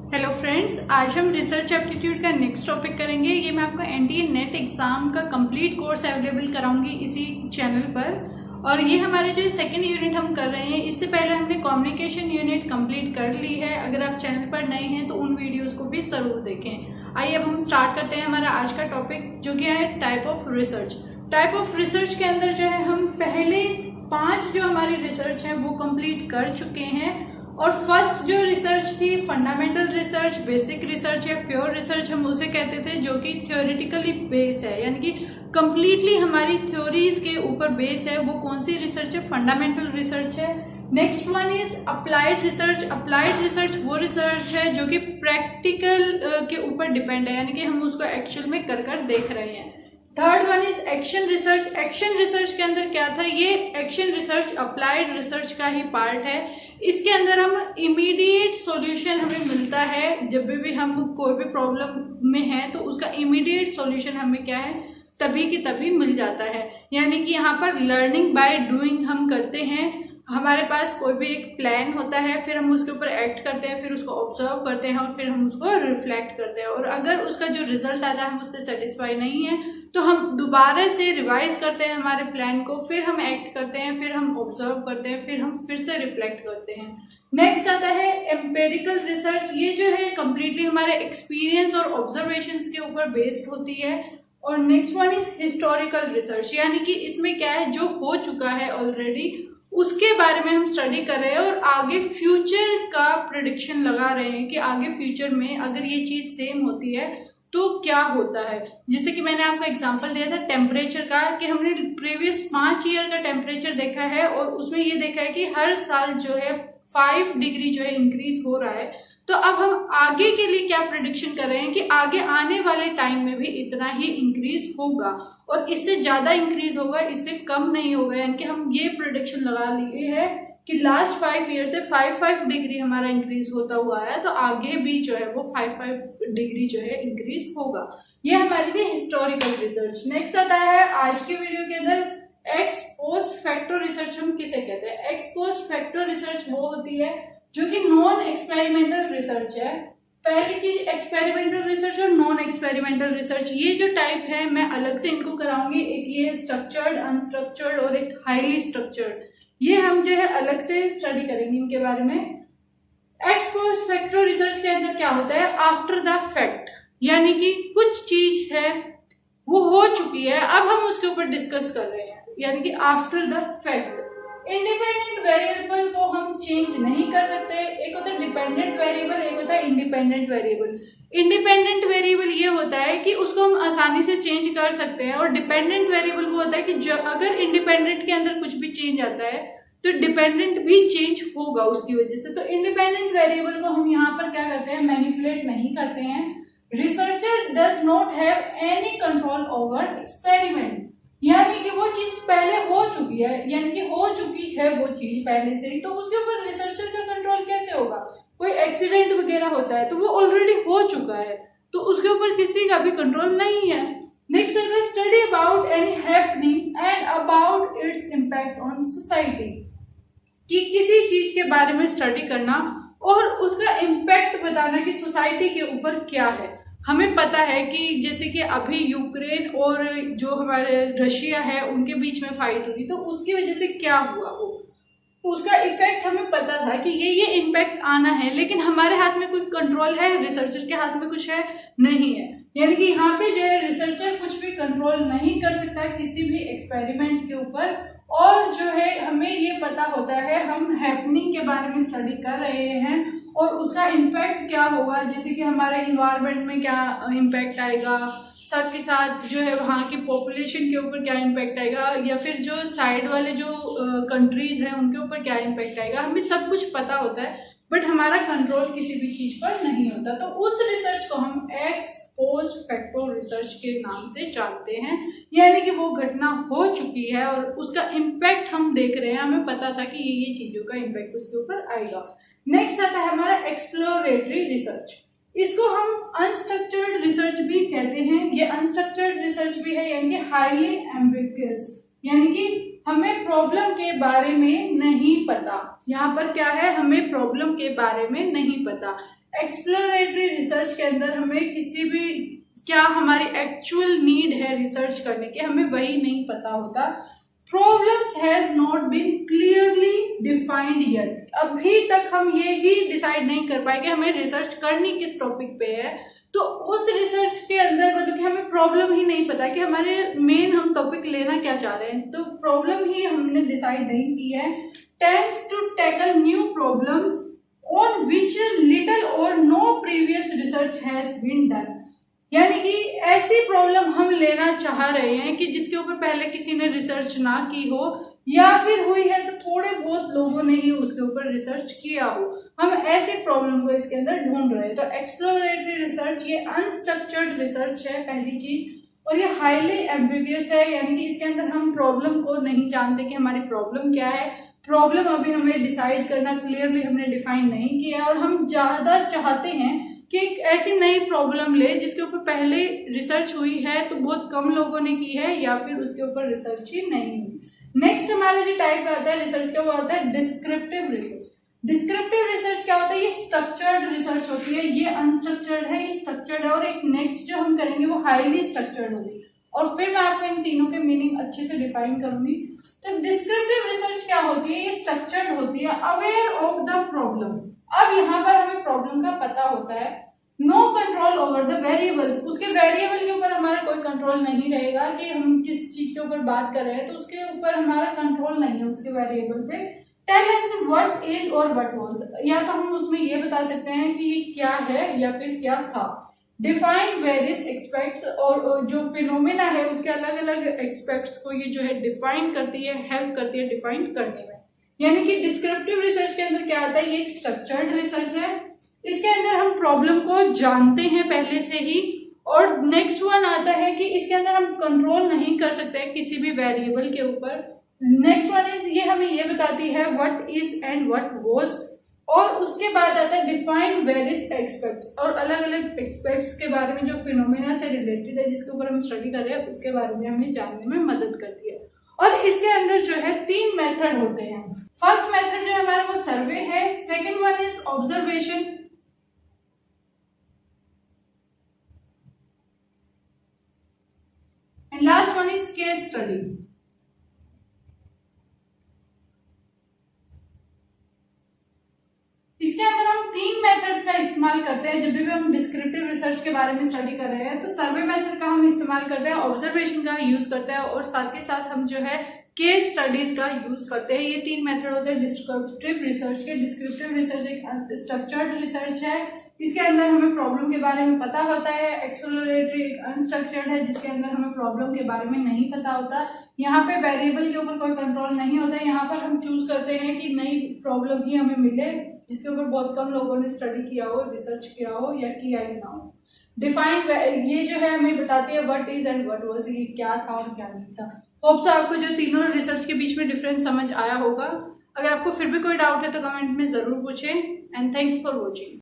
Hello friends, आज हम research aptitude का नेक्स्ट टॉपिक करेंगे। ये मैं आपको एनटीए नेट एग्जाम का कंप्लीट कोर्स अवेलेबल कराऊंगी इसी चैनल पर। और ये हमारे जो सेकंड यूनिट हम कर रहे हैं, इससे पहले हमने कम्युनिकेशन यूनिट कंप्लीट कर ली है। अगर आप चैनल पर नए हैं तो उन वीडियोस को भी जरूर देखें। आइए अब हम स्टार्ट करते हैं हमारा आज का टॉपिक, जो कि है type of research. Type of research के अंदर जो है हम पहले 5 जो हमारी रिसर्च है वो कंप्लीट कर चुके हैं। और फर्स्ट जो रिसर्च थी फंडामेंटल रिसर्च, बेसिक रिसर्च या प्योर रिसर्च हम उसे कहते थे, जो कि थ्योरेटिकली बेस है, यानी कि कंप्लीटली हमारी थ्योरीज के ऊपर बेस है। वो कौन सी रिसर्च है? फंडामेंटल रिसर्च है। Next one is applied research. Applied research वो रिसर्च है जो कि प्रैक्टिकल के ऊपर डिपेंड है, यानी कि हम उसको एक्चुअल में कर देख रहे हैं। Third one is action research. Action research के अंदर क्या था? ये एक्शन रिसर्च अप्लाइड रिसर्च का ही पार्ट है। इसके अंदर हम इमीडिएट सॉल्यूशन हमें मिलता है। जब भी हम कोई भी प्रॉब्लम में है तो उसका इमीडिएट सॉल्यूशन हमें क्या है, तभी की तभी मिल जाता है। यानी कि यहाँ पर लर्निंग बाय डूइंग हम करते हैं। हमारे पास कोई भी एक प्लान होता है, फिर हम उसके ऊपर एक्ट करते हैं, फिर उसको ऑब्जर्व करते हैं और फिर हम उसको रिफ्लेक्ट करते हैं। और अगर उसका जो रिजल्ट आता है हम उससे सेटिस्फाई नहीं है तो हम दोबारा से रिवाइज करते हैं हमारे प्लान को, फिर हम एक्ट करते हैं, फिर हम ऑब्जर्व करते हैं, फिर हम फिर से रिफ्लेक्ट करते हैं। नेक्स्ट आता है एम्पेरिकल रिसर्च। ये जो है कंप्लीटली हमारे एक्सपीरियंस और ऑब्जर्वेशंस के ऊपर बेस्ड होती है। और next one is historical research, यानी कि इसमें क्या है, जो हो चुका है ऑलरेडी उसके बारे में हम स्टडी कर रहे हैं और आगे फ्यूचर का प्रेडिक्शन लगा रहे हैं कि आगे फ्यूचर में अगर ये चीज सेम होती है तो क्या होता है। जैसे कि मैंने आपको एग्जांपल दिया था टेम्परेचर का, कि हमने प्रीवियस 5 ईयर का टेम्परेचर देखा है और उसमें ये देखा है कि हर साल जो है 5 डिग्री जो है इंक्रीज हो रहा है। तो अब हम आगे के लिए क्या प्रेडिक्शन कर रहे हैं कि आगे आने वाले टाइम में भी इतना ही इंक्रीज होगा और इससे ज्यादा इंक्रीज होगा, इससे कम नहीं होगा। यानी कि हम ये प्रेडिक्शन लगा लिए है कि लास्ट 5 ईयर से 5 डिग्री हमारा इंक्रीज होता हुआ है, तो आगे भी जो है वो 5 डिग्री जो है इंक्रीज होगा। ये हमारी थी हिस्टोरिकल रिसर्च। नेक्स्ट आता है आज के वीडियो के अंदर एक्स पोस्ट फैक्टो रिसर्च। हम किसे कहते हैं? एक्स पोस्ट फैक्टो रिसर्च वो होती है जो कि नॉन एक्सपेरिमेंटल रिसर्च है। पहली चीज एक्सपेरिमेंटल रिसर्च और नॉन एक्सपेरिमेंटल रिसर्च, ये जो टाइप है मैं अलग से इनको कराऊंगी। एक ये स्ट्रक्चर्ड, अनस्ट्रक्चर्ड और एक हाईली स्ट्रक्चर्ड, ये हम जो है अलग से स्टडी करेंगे इनके बारे में। एक्स पोस्ट फैक्टो रिसर्च के अंदर क्या होता है? आफ्टर द फैक्ट, यानी कि कुछ चीज है वो हो चुकी है, अब हम उसके ऊपर डिस्कस कर रहे हैं, यानी कि after the fact. Independent variable को हम चेंज नहीं कर सकते। एक होता है डिपेंडेंट वेरिएबल, एक होता है इंडिपेंडेंट वेरिएबल। इंडिपेंडेंट वेरिएबल ये होता है कि उसको हम आसानी से चेंज कर सकते हैं, और डिपेंडेंट वेरिएबल वो होता है कि अगर इंडिपेंडेंट के अंदर कुछ भी चेंज आता है तो डिपेंडेंट भी चेंज होगा उसकी वजह से। तो इंडिपेंडेंट वेरिएबल को हम यहाँ पर क्या करते हैं, मैनिपुलेट नहीं करते हैं। Researcher does not have any control over experiment, यानी कि वो चीज पहले हो चुकी है, यानी कि हो चुकी है वो चीज पहले से ही, तो उसके ऊपर रिसर्चर का कंट्रोल कैसे होगा? कोई एक्सीडेंट वगैरह होता है तो वो ऑलरेडी हो चुका है, तो उसके ऊपर किसी का भी कंट्रोल नहीं है। नेक्स्ट है study about any happening and about its impact on society, कि किसी चीज के बारे में स्टडी करना और उसका इम्पैक्ट बताना कि सोसाइटी के ऊपर क्या है। हमें पता है कि जैसे कि अभी यूक्रेन और जो हमारे रशिया है उनके बीच में फाइट हुई, तो उसकी वजह से क्या हुआ, वो उसका इफेक्ट हमें पता था कि ये इम्पैक्ट आना है, लेकिन हमारे हाथ में कुछ कंट्रोल है, रिसर्चर के हाथ में कुछ है नहीं है। यानी कि यहाँ पे जो है रिसर्चर कुछ भी कंट्रोल नहीं कर सकता किसी भी एक्सपेरिमेंट के ऊपर। और जो है हमें ये पता होता है, हम हैपनिंग के बारे में स्टडी कर रहे हैं और उसका इम्पैक्ट क्या होगा, जैसे कि हमारे इन्वायरमेंट में क्या इम्पैक्ट आएगा, साथ के साथ जो है वहाँ की पॉपुलेशन के ऊपर क्या इम्पैक्ट आएगा, या फिर जो साइड वाले जो कंट्रीज हैं उनके ऊपर क्या इम्पैक्ट आएगा, हमें सब कुछ पता होता है, बट हमारा कंट्रोल किसी भी चीज पर नहीं होता। तो उस रिसर्च को हम एक्स पोस्ट फैक्टो रिसर्च के नाम से जानते हैं, यानी कि वो घटना हो चुकी है और उसका इम्पैक्ट हम देख रहे हैं, हमें पता था कि ये चीजों का इम्पैक्ट उसके ऊपर आएगा। नेक्स्ट आता है हमारा एक्सप्लोरेटरी रिसर्च। इसको हम अनस्ट्रक्चर्ड रिसर्च भी कहते हैं। ये अनस्ट्रक्चर्ड रिसर्च भी है, यानी कि हाईली एम्बिगुअस, यानी कि हमें प्रॉब्लम के बारे में नहीं पता। यहाँ पर क्या है, हमें प्रॉब्लम के बारे में नहीं पता। एक्सप्लोरेटरी रिसर्च के अंदर हमें किसी भी क्या हमारी एक्चुअल नीड है रिसर्च करने की, हमें वही नहीं पता होता। Problems has not been clearly defined yet, अभी तक हम ये ही डिसाइड नहीं कर पाए कि हमें रिसर्च करनी किस टॉपिक पे है। तो उस रिसर्च के अंदर मतलब कि हमें प्रॉब्लम ही नहीं पता कि हमारे मेन हम टॉपिक लेना क्या चाह रहे हैं, तो प्रॉब्लम ही हमने डिसाइड नहीं की है। Tends to tackle new problems on which little or no previous research has been done, यानी कि ऐसी प्रॉब्लम हम लेना चाह रहे हैं कि जिसके ऊपर पहले किसी ने रिसर्च ना की हो, या फिर हुई है तो थोड़े बहुत लोगों ने ही उसके ऊपर रिसर्च किया हो। हम ऐसे प्रॉब्लम को इसके अंदर ढूंढ रहे हैं। तो एक्सप्लोरेटरी रिसर्च ये अनस्ट्रक्चर्ड रिसर्च है पहली चीज, और ये हाईली एम्बिगुअस है, यानी कि इसके अंदर हम प्रॉब्लम को नहीं जानते कि हमारी प्रॉब्लम क्या है। प्रॉब्लम अभी हमें डिसाइड करना क्लियरली हमने डिफाइन नहीं किया है, और हम ज्यादा चाहते हैं कि एक ऐसी नई प्रॉब्लम ले जिसके ऊपर पहले रिसर्च हुई है तो बहुत कम लोगों ने की है, या फिर उसके ऊपर रिसर्च ही नहीं हुई। नेक्स्ट हमारा जो टाइप आता है रिसर्च का वो आता है डिस्क्रिप्टिव रिसर्च। डिस्क्रिप्टिव रिसर्च क्या होता है? ये स्ट्रक्चर्ड रिसर्च होती है, ये अनस्ट्रक्चर्ड है, ये स्ट्रक्चर्ड है, और एक नेक्स्ट जो हम करेंगे वो हाईली स्ट्रक्चर्ड होती है। और फिर मैं आपको इन तीनों के मीनिंग अच्छे से डिफाइन करूंगी। तो डिस्क्रिप्टिव रिसर्च क्या होती है? ये स्ट्रक्चर्ड होती है, अवेयर ऑफ द प्रॉब्लम। अब यहाँ पर हमें प्रॉब्लम का पता होता है, no control over the variables, उसके वेरिएबल के ऊपर हमारा कोई कंट्रोल नहीं रहेगा कि हम किस चीज के ऊपर बात कर रहे हैं, तो उसके ऊपर हमारा कंट्रोल नहीं है उसके वेरिएबल पे। टेल अस व्हाट इज और व्हाट वाज, या तो हम उसमें ये बता सकते हैं कि ये क्या है या फिर क्या था। डिफाइन वेरियस एक्सपेक्ट्स, और जो फिनोमेना है उसके अलग अलग एक्सपेक्ट्स को ये जो है डिफाइन करती है, हेल्प करती है डिफाइन करने में। यानी कि डिस्क्रिप्टिव रिसर्च के अंदर क्या आता है? ये एक स्ट्रक्चर्ड रिसर्च है, इसके अंदर हम प्रॉब्लम को जानते हैं पहले से ही। और नेक्स्ट वन आता है कि इसके अंदर हम कंट्रोल नहीं कर सकते किसी भी वेरिएबल के ऊपर। नेक्स्ट वन इज, ये हमें ये बताती है what is and what was. और उसके बाद आता है डिफाइन वेरियस एक्सपेक्ट्स, और अलग अलग एक्सपेक्ट्स के बारे में जो फिनोमेना से रिलेटेड है जिसके ऊपर हम स्टडी कर रहे हैं उसके बारे में हमें जानने में मदद करती है। और इसके अंदर जो है 3 मेथड होते हैं। फर्स्ट मेथड जो है हमारा वो सर्वे है, second one is observation, and last one is case study. इसके अंदर हम 3 मेथड्स का इस्तेमाल करते हैं जब भी हम डिस्क्रिप्टिव रिसर्च के बारे में स्टडी कर रहे हैं। तो सर्वे मेथड का हम इस्तेमाल करते हैं, ऑब्जर्वेशन का यूज करते हैं, और साथ के साथ हम जो है केस स्टडीज का यूज करते हैं। ये 3 मेथड होते हैं डिस्क्रिप्टिव रिसर्च के। डिस्क्रिप्टिव रिसर्च एक स्ट्रक्चर्ड रिसर्च है, इसके अंदर हमें प्रॉब्लम के बारे में पता होता है। एक्सप्लोरेटरी एक अनस्ट्रक्चर्ड है जिसके अंदर हमें प्रॉब्लम के बारे में नहीं पता होता। यहाँ पे वेरिएबल के ऊपर कोई कंट्रोल नहीं होता है, यहाँ पर हम चूज करते हैं कि नई प्रॉब्लम ही हमें मिले जिसके ऊपर बहुत कम लोगों ने स्टडी किया हो, रिसर्च किया हो, या किया ही ना हो। डिफाइन ये जो है हमें बताती है what is and what was, ये क्या था और क्या नहीं था। होप सो आपको जो तीनों रिसर्च के बीच में डिफरेंस समझ आया होगा। अगर आपको फिर भी कोई डाउट है तो कमेंट में जरूर पूछें, एंड थैंक्स फॉर वॉचिंग।